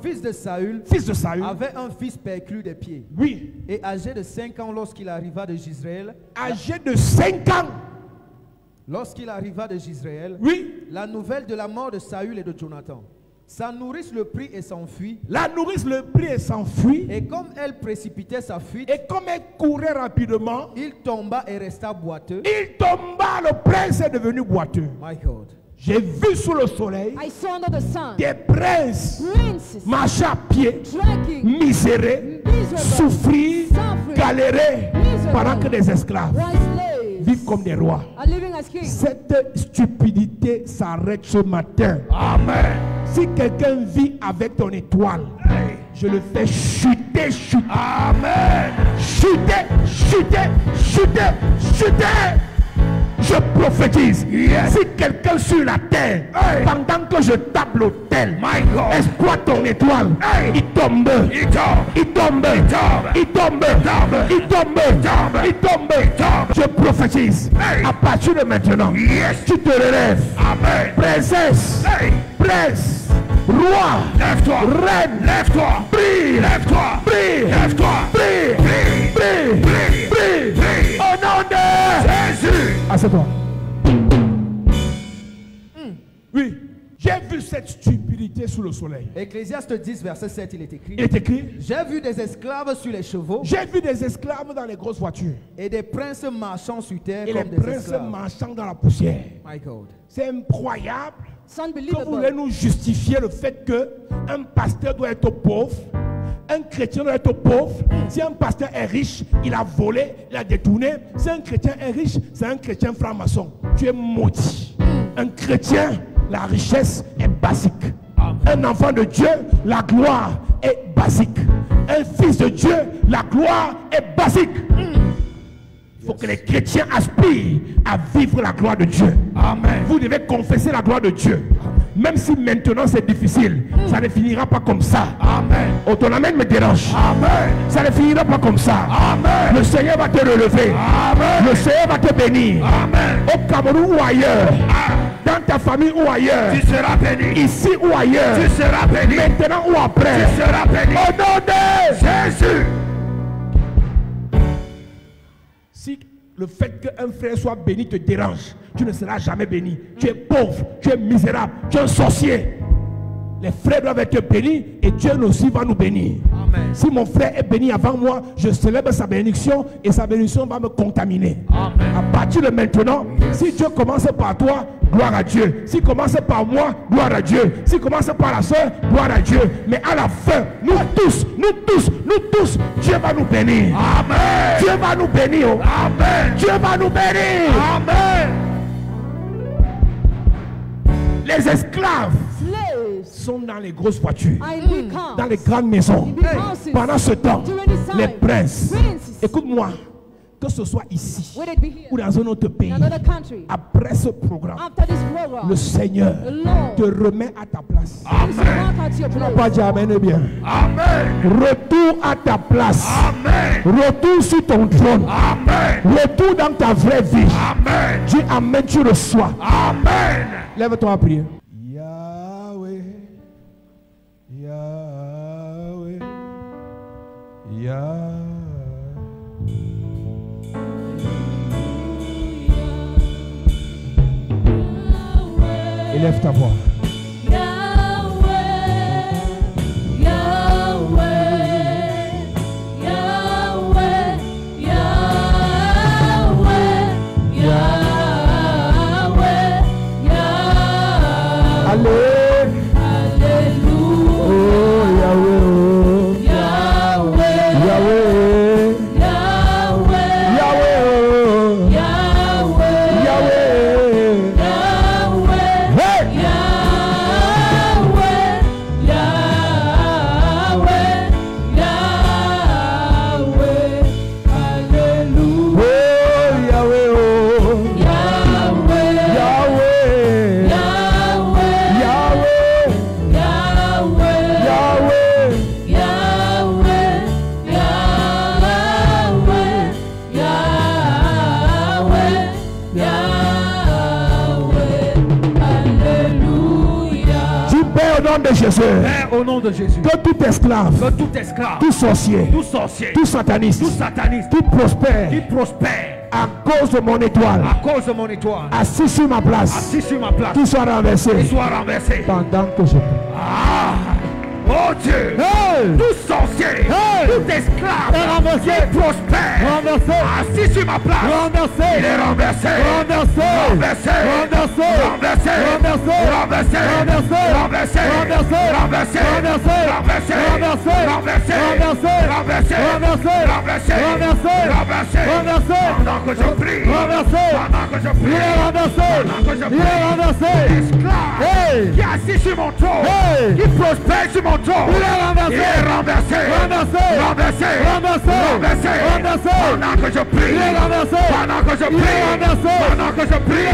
Fils de Saül, avait un fils perclus des pieds. Oui. Et âgé de 5 ans lorsqu'il arriva de Jezreel. Âgé de 5 ans. Lorsqu'il arriva de Jezreel. Oui. La nouvelle de la mort de Saül et de Jonathan. Sa nourrice le prit et s'enfuit. La nourrice le prit et s'enfuit. Et comme elle précipitait sa fuite. Et comme elle courait rapidement. Il tomba et resta boiteux. Il tomba, le prince est devenu boiteux. My God. J'ai vu sous le soleil des princes marcher à pied, misérer, souffrir, galérer, pendant que des esclaves vivent comme des rois. Cette stupidité s'arrête ce matin. Amen. Si quelqu'un vit avec ton étoile, je le fais chuter, chuter. Amen. Chuter, chuter, chuter, chuter. Je prophétise, si quelqu'un sur la terre, pendant que je tape l'autel, exploite ton étoile, il tombe, il tombe, il tombe, il tombe, il tombe, il tombe. Je prophétise, à partir de maintenant, tu te relèves. Amen. Princesse, prince, roi, lève-toi, reine, lève-toi, brille, lève-toi, brille, lève-toi, brille, brille, brille, brille, brille, brille. Au nom de Jésus. Assieds-toi. Oui, j'ai vu cette stupidité sous le soleil. Ecclésiaste 10, verset 7, il est écrit. Il est écrit. J'ai vu des esclaves sur les chevaux. J'ai vu des esclaves dans les grosses voitures. Et des princes marchant sur terre et comme des des princes esclaves. Marchant dans la poussière. My God. C'est incroyable. Que vous voulez nous justifier le fait qu'un pasteur doit être pauvre, un chrétien doit être pauvre. Si un pasteur est riche, il a volé, il a détourné. Si un chrétien est riche, c'est un chrétien franc-maçon. Tu es maudit. Un chrétien, la richesse est basique. Un enfant de Dieu, la gloire est basique. Un fils de Dieu, la gloire est basique. Il faut que les chrétiens aspirent à vivre la gloire de Dieu. Amen. Vous devez confesser la gloire de Dieu. Même si maintenant c'est difficile, ça ne finira pas comme ça. Amen. Oh, ton amen me dérange. Amen. Ça ne finira pas comme ça. Amen. Le Seigneur va te relever. Amen. Le Seigneur va te bénir. Amen. Au Cameroun ou ailleurs. Dans ta famille ou ailleurs. Tu seras béni. Ici ou ailleurs. Tu seras béni. Maintenant ou après. Tu seras béni. Au nom de Jésus. Si le fait qu'un frère soit béni te dérange, tu ne seras jamais béni. Tu es pauvre, tu es misérable, tu es un sorcier. Les frères doivent être bénis et Dieu aussi va nous bénir. Amen. Si mon frère est béni avant moi, je célèbre sa bénédiction et sa bénédiction va me contaminer. Amen. À partir de maintenant, si Dieu commence par toi, gloire à Dieu. S'il commence par moi, gloire à Dieu. S'il commence par la soeur, gloire à Dieu. Mais à la fin, nous tous, Dieu va nous bénir. Amen. Dieu va nous bénir. Amen. Dieu va nous bénir. Amen. Les esclaves sont dans les grosses voitures, dans les grandes maisons. Pendant ce temps, les princes, écoute-moi, que ce soit ici ou dans un autre pays, après ce programme, le Seigneur te remet à ta place. Amen. Tu n'as pas dit amen et bien. Amen. Retour à ta place. Amen. Retour sur ton trône. Amen. Retour dans ta vraie vie. Amen. Dis amen, tu reçois. Amen. Lève-toi à prier. Yahweh, Yahweh, Yahweh. Élève ta voix. Père, au nom de Jésus, Père, au nom de Jésus, que tout esclave, tout sorcier, tout sataniste, qui prospère à cause de mon étoile, assis sur ma place, qui soit renversé, pendant que je prie. Oh Dieu, tout sorcier, tout esclave qui prospère, assis sur ma place, il est renversé, pendant que je prie, esclave qui est assis sur mon trône, qui prospère sur mon trône, il est renversé, pendant que je prie, pendant que je prie, pendant que je prie,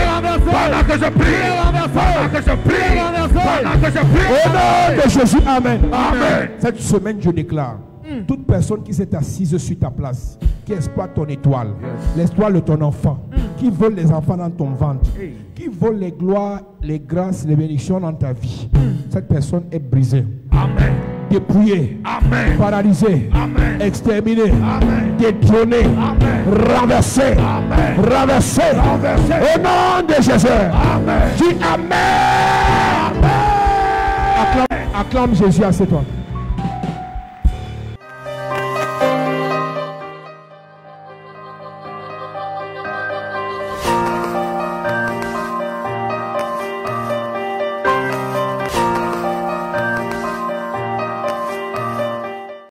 pendant que je prie, pendant que je prie, pendant que je prie. Au nom de Jésus, amen. Amen. Cette semaine, je déclare, toute personne qui s'est assise sur ta place, qui exploite ton étoile, l'étoile de ton enfant, qui vole les enfants dans ton ventre, qui vole les gloires, les grâces, les bénédictions dans ta vie, cette personne est brisée. Amen. Dépouillée, Amen. paralysée, Amen. exterminée, Amen. détrônée, Amen. renversée, Amen. renversée. Au nom de Jésus. Amen. Dis Amen. Acclame Jésus à toi.